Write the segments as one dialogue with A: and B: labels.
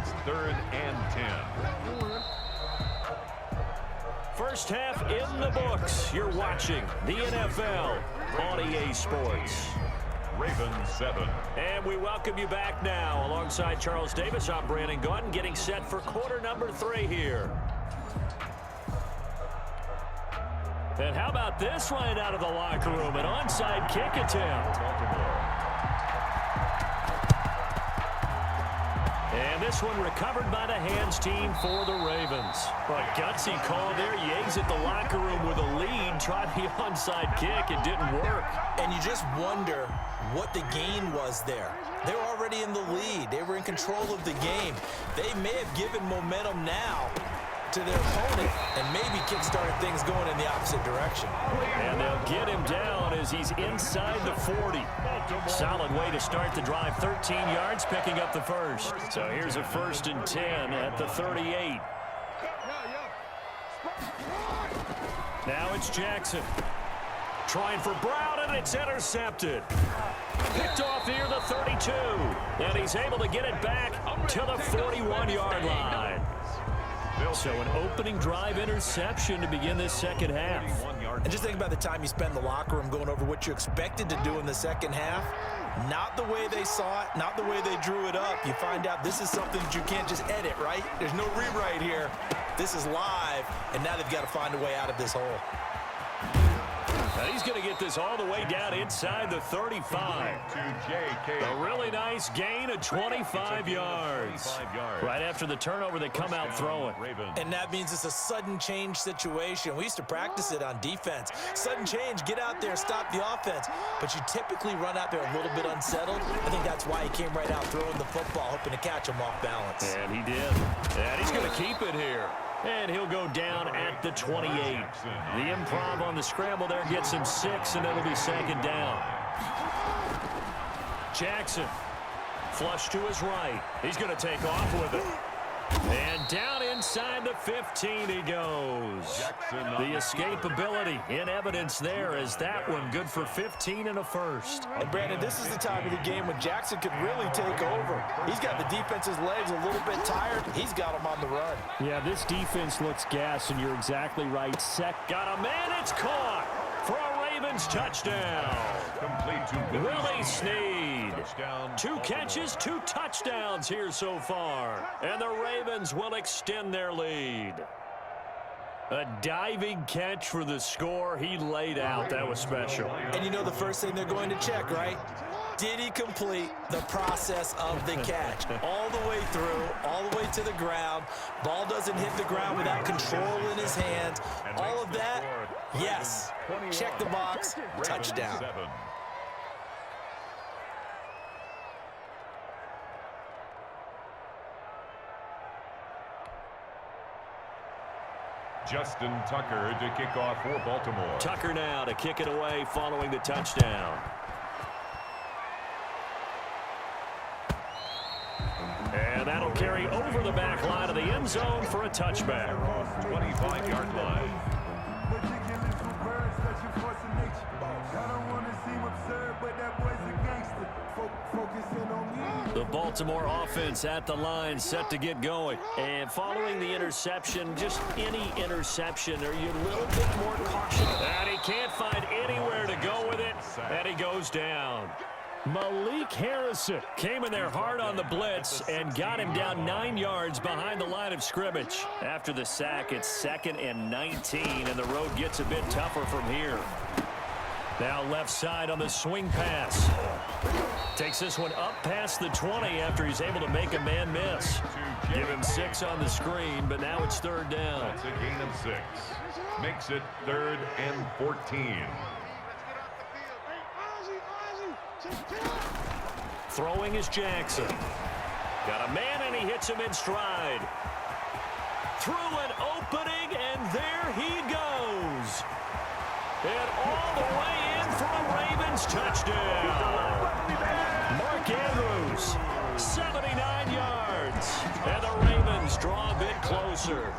A: It's 3rd and 10.
B: First half in the books. You're watching the NFL on EA Sports.
A: Ravens 7.
B: And we welcome you back now. Alongside Charles Davis, I'm Brandon Gaudin, getting set for quarter number 3 here. And how about this line out of the locker room? An onside kick attempt. And this one recovered by the hands team for the Ravens. A gutsy call there. Yates at the locker room with a lead. Tried the onside kick. It didn't work.
C: And you just wonder what the gain was there. They were already in the lead. They were in control of the game. They may have given momentum now to their opponent and maybe kick-started things going in the opposite direction.
B: And they'll get him down as he's inside the 40. Solid way to start the drive. 13 yards, picking up the first. So here's a 1st and 10 at the 38. Now it's Jackson. Trying for Brown, and it's intercepted. Picked off near the 32. And he's able to get it back to the 41-yard line. So an opening drive interception to begin this second half.
C: And just think about the time you spend in the locker room going over what you expected to do in the second half. Not the way they saw it, not the way they drew it up. You find out this is something that you can't just edit, right? There's no rewrite here. This is live, and now they've got to find a way out of this hole.
B: Now he's going to get this all the way down inside the 35. A really nice gain of 25 yards. Right after the turnover, they come out throwing.
C: And that means it's a sudden change situation. We used to practice it on defense. Sudden change, get out there, stop the offense. But you typically run out there a little bit unsettled. I think that's why he came right out throwing the football, hoping to catch him off balance.
B: And he did. And he's going to keep it here. And he'll go down at the 28. The improv on the scramble there gets him 6, and it'll be 2nd down. Jackson, flush to his right. He's going to take off with it. And down inside the 15 he goes. The escapability in evidence there as that one good for 15 and a first.
C: And Brandon, this is the time of the game when Jackson could really take over. He's got the defense's legs a little bit tired. He's got them on the run.
B: Yeah, this defense looks gassed, and you're exactly right. Got a man, it's caught for a Ravens touchdown.
A: Complete to
B: Willie Snead. 2 catches, 2 touchdowns here so far. And the Ravens will extend their lead. A diving catch for the score. He laid out. That was special.
C: And you know the first thing they're going to check, right? Did he complete the process of the catch? All the way through, all the way to the ground. Ball doesn't hit the ground without control in his hands. All of that, yes. Check the box, touchdown.
A: Justin Tucker to kick off for Baltimore.
B: Tucker now to kick it away following the touchdown. And that'll carry over the back line of the end zone for a touchback.
A: 25-yard line.
B: The Baltimore offense at the line, set to get going. And following the interception, just any interception, are you a little bit more cautious? And he can't find anywhere to go with it, and he goes down. Malik Harrison came in there hard on the blitz and got him down 9 yards behind the line of scrimmage. After the sack, it's 2nd and 19, and the road gets a bit tougher from here. Now left side on the swing pass. Takes this one up past the 20 after he's able to make a man miss. Give him 6 on the screen, but now it's 3rd down.
A: That's a gain of 6. Makes it 3rd and 14.
B: Throwing is Jackson. Got a man, and he hits him in stride. Through an opening, and there he goes. And all the way in for a Ravens touchdown. Mark Andrews, 79 yards. And the Ravens draw a bit closer.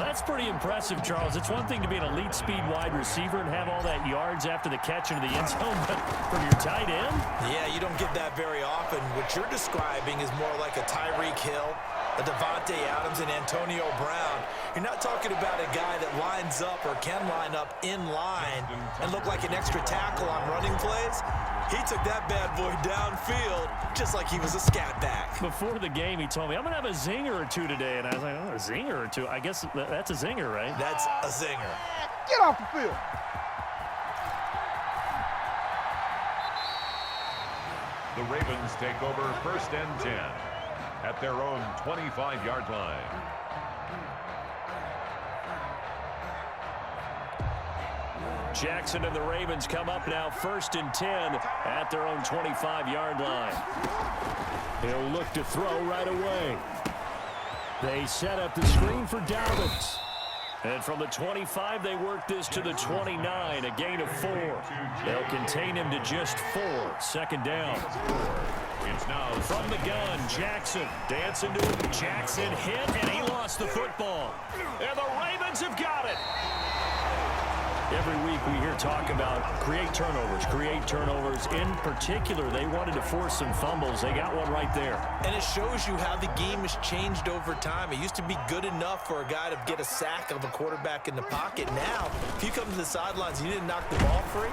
B: That's pretty impressive, Charles. It's one thing to be an elite speed wide receiver and have all that yards after the catch into the end zone, but from your tight end?
C: Yeah, you don't get that very often. What you're describing is more like a Tyreek Hill, a Devontae Adams, and Antonio Brown. You're not talking about a guy that lines up or can line up in line and look like an extra tackle on running plays. He took that bad boy downfield just like he was a scat back.
B: Before the game, he told me, I'm going to have a zinger or two today. And I was like, oh, a zinger or two? I guess that's a zinger, right?
C: That's a zinger.
D: Get off the field.
A: The Ravens take over 1st and 10 at their own 25-yard line.
B: Jackson and the Ravens come up now 1st and 10 at their own 25-yard line. He'll look to throw right away. They set up the screen for Dobbins. And from the 25, they work this to the 29, a gain of 4. They'll contain him to just 4. 2nd down.
A: It's now
B: from the gun, Jackson dancing to him. Jackson hit, and he lost the football. And the Ravens have got it. Every week we hear talk about create turnovers. In particular, they wanted to force some fumbles. They got one right there.
C: And it shows you how the game has changed over time. It used to be good enough for a guy to get a sack of a quarterback in the pocket. Now, if you come to the sidelines and you didn't knock the ball free,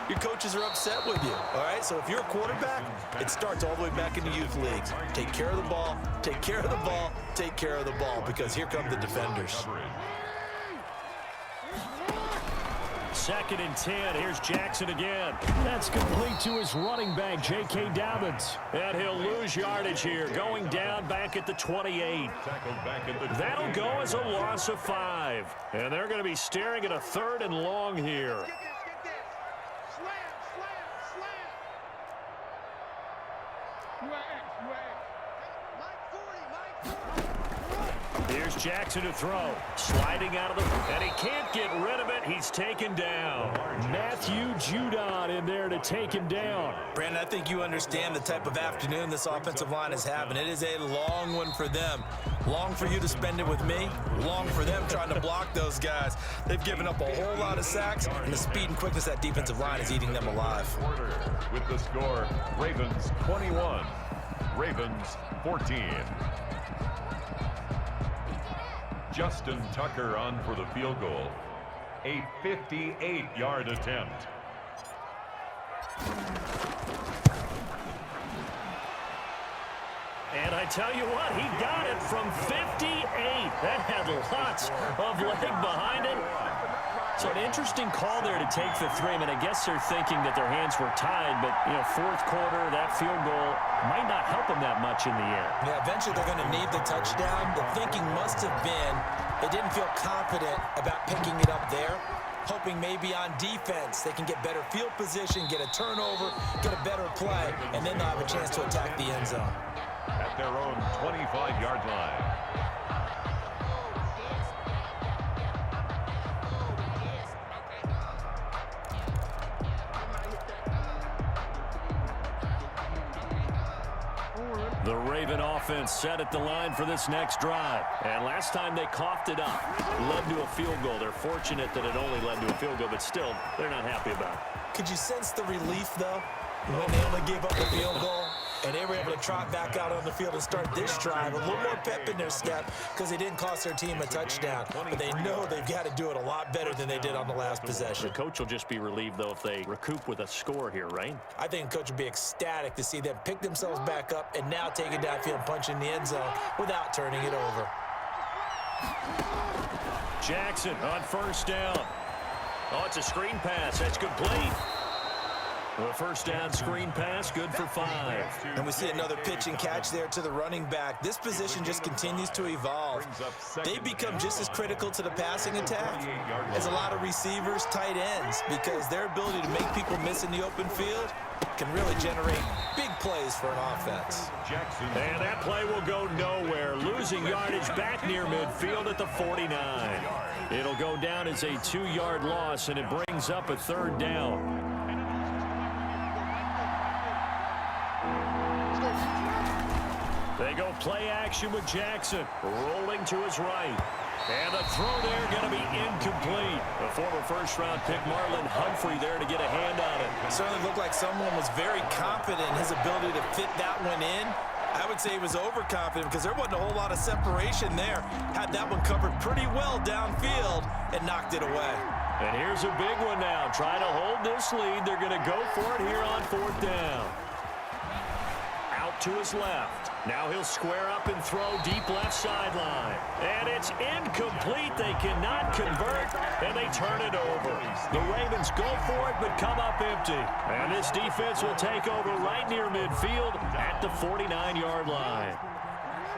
C: your coaches are upset with you, all right? So if you're a quarterback, it starts all the way back in the youth leagues. Take care of the ball, take care of the ball, take care of the ball, because here come the defenders.
B: 2nd and 10. Here's Jackson again. That's complete to his running back, J.K. Dobbins. And he'll lose yardage here, going down back at the 28. That'll go as a loss of 5. And they're going to be staring at a 3rd and long here. Here's Jackson to throw. Sliding out of the... And he can't get rid of it. He's taken down. Matthew Judon in there to take him down.
C: Brandon, I think you understand the type of afternoon this offensive line is having. It is a long one for them. Long for you to spend it with me. Long for them trying to block those guys. They've given up a whole lot of sacks, and the speed and quickness of that defensive line is eating them alive.
A: With the score, Ravens 21, Ravens 14. Justin Tucker on for the field goal. A 58-yard attempt.
B: And I tell you what, he got it from 58. That had lots of leg behind it. So an interesting call there to take the 3. I mean, I guess they're thinking that their hands were tied, but, 4th quarter, that field goal might not help them that much in the end.
C: Yeah, eventually they're going to need the touchdown. The thinking must have been they didn't feel confident about picking it up there, hoping maybe on defense they can get better field position, get a turnover, get a better play, and then they'll have a chance to attack the end zone.
A: At their own 25-yard line.
B: The Raven offense set at the line for this next drive. And last time they coughed it up, led to a field goal. They're fortunate that it only led to a field goal, but still, they're not happy about it.
C: Could you sense the relief, though, when they only gave up the field goal? And they were able to trot back out on the field and start this drive. A little more pep in their step because they didn't cost their team a touchdown. But they know they've got to do it a lot better than they did on the last possession.
B: The coach will just be relieved, though, if they recoup with a score here, right?
C: I think the coach would be ecstatic to see them pick themselves back up and now take it downfield and punch in the end zone without turning it over.
B: Jackson on 1st down. Oh, it's a screen pass. That's complete. A 1st down screen pass, good for 5.
C: And we see another pitch and catch there to the running back. This position just continues to evolve. They become just as critical to the passing attack as a lot of receivers, tight ends, because their ability to make people miss in the open field can really generate big plays for an offense.
B: And that play will go nowhere, losing yardage back near midfield at the 49. It'll go down as a 2-yard loss, and it brings up a 3rd down. They go play action with Jackson, rolling to his right. And the throw there going to be incomplete. The former first-round pick Marlon Humphrey there to get a hand on it.
C: It certainly looked like someone was very confident in his ability to fit that one in. I would say he was overconfident because there wasn't a whole lot of separation there. Had that one covered pretty well downfield and knocked it away.
B: And here's a big one now. Trying to hold this lead. They're going to go for it here on 4th down. Out to his left. Now he'll square up and throw deep left sideline. And it's incomplete. They cannot convert, and they turn it over. The Ravens go for it, but come up empty. And this defense will take over right near midfield at the 49-yard line.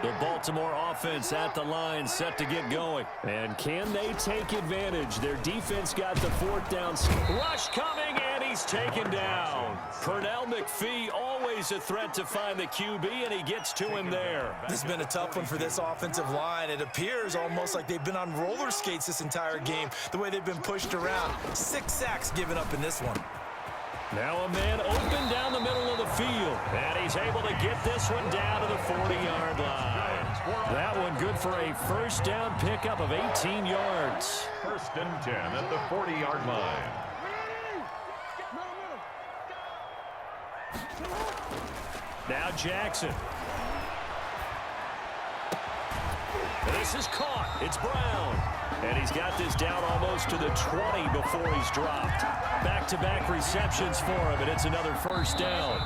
B: The Baltimore offense at the line, set to get going. And can they take advantage? Their defense got the 4th down. Rush coming, and he's taken down. Pernell McPhee, always a threat to find the QB, and he gets to him there.
C: This has been a tough one for this offensive line. It appears almost like they've been on roller skates this entire game, the way they've been pushed around. 6 sacks given up in this one.
B: Now a man open down the middle of the field, and he's able to get this one down to the 40-yard line. That one good for a first down pickup of 18 yards.
A: 1st and 10 at the 40-yard line.
B: Now Jackson. This is caught. It's Brown. And he's got this down almost to the 20 before he's dropped. Back-to-back receptions for him, and it's another first down.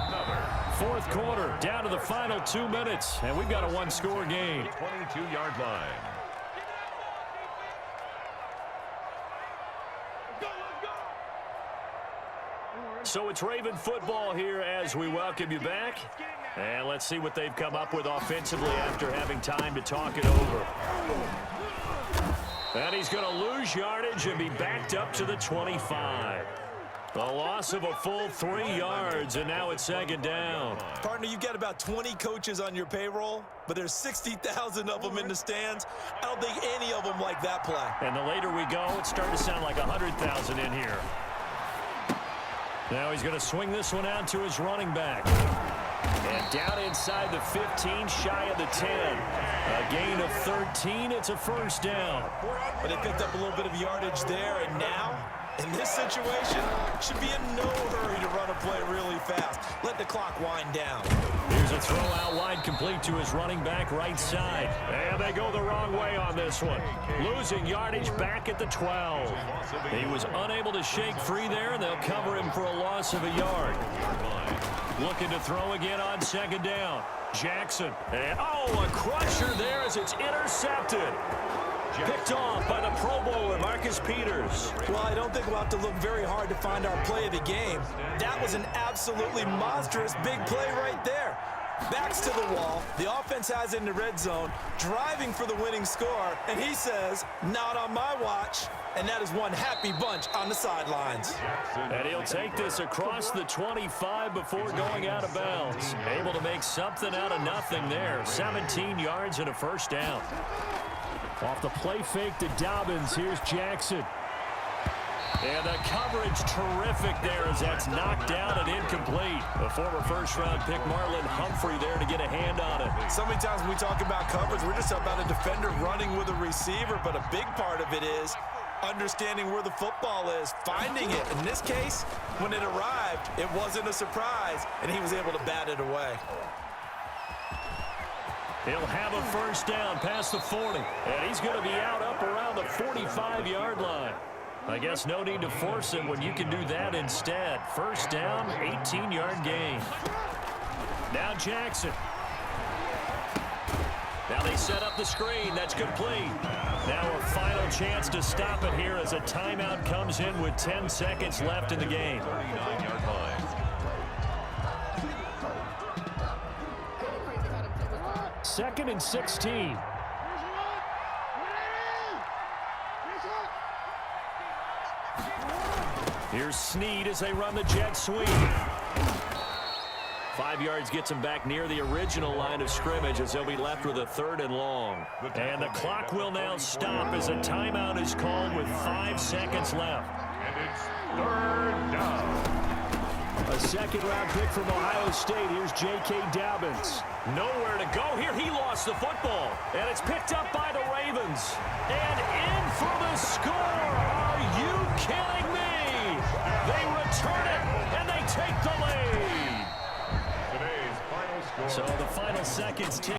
B: 4th quarter, down to the final 2 minutes, and we've got a one-score game.
A: 22-yard line.
B: So it's Raven football here as we welcome you back. And let's see what they've come up with offensively after having time to talk it over. And he's going to lose yardage and be backed up to the 25. A loss of a full 3 yards, and now it's 2nd down.
C: Partner, you've got about 20 coaches on your payroll, but there's 60,000 of them in the stands. I don't think any of them like that play.
B: And the later we go, it's starting to sound like 100,000 in here. Now he's going to swing this one out to his running back. And down inside the 15, shy of the 10. A gain of 13, it's a first down.
C: But they picked up a little bit of yardage there, and now, in this situation, should be in no hurry to run a play really fast. Let the clock wind down.
B: Here's a throw out wide, complete to his running back right side. And they go the wrong way on this one. Losing yardage back at the 12. He was unable to shake free there, and they'll cover him for a loss of a yard. Looking to throw again on 2nd down. Jackson. And, a crusher there as it's intercepted. Picked off by the Pro Bowler, Marcus Peters.
C: Well, I don't think we'll have to look very hard to find our play of the game. That was an absolutely monstrous big play right there. Backs to the wall. The offense has it in the red zone, driving for the winning score, and he says, not on my watch. And that is one happy bunch on the sidelines.
B: And he'll take this across the 25 before going out of bounds. Able to make something out of nothing there. 17 yards and a first down. Off the play fake to Dobbins, here's Jackson. And the coverage terrific there as that's knocked down and incomplete. The former first-round pick Marlon Humphrey there to get a hand on it.
C: So many times when we talk about coverage, we're just about a defender running with a receiver, but a big part of it is understanding where the football is, finding it. In this case, when it arrived, it wasn't a surprise, and he was able to bat it away.
B: He'll have a first down past the 40, and he's going to be out up around the 45-yard line. I guess no need to force him when you can do that instead. First down, 18-yard gain. Now Jackson. Now they set up the screen. That's complete. Now a final chance to stop it here as a timeout comes in with 10 seconds left in the game.
A: 39-yard line.
B: Second and 16. Here's Snead as they run the jet sweep. 5 yards gets him back near the original line of scrimmage as they'll be left with a 3rd and long. And the clock will now stop as a timeout is called with 5 seconds left.
A: And it's 3rd down.
B: A second-round pick from Ohio State. Here's J.K. Dobbins. Nowhere to go here. He lost the football. And it's picked up by the Ravens. And in for the score. Are you kidding me? They return it, and they take the lead.
A: Today's final score.
B: So the final seconds tick.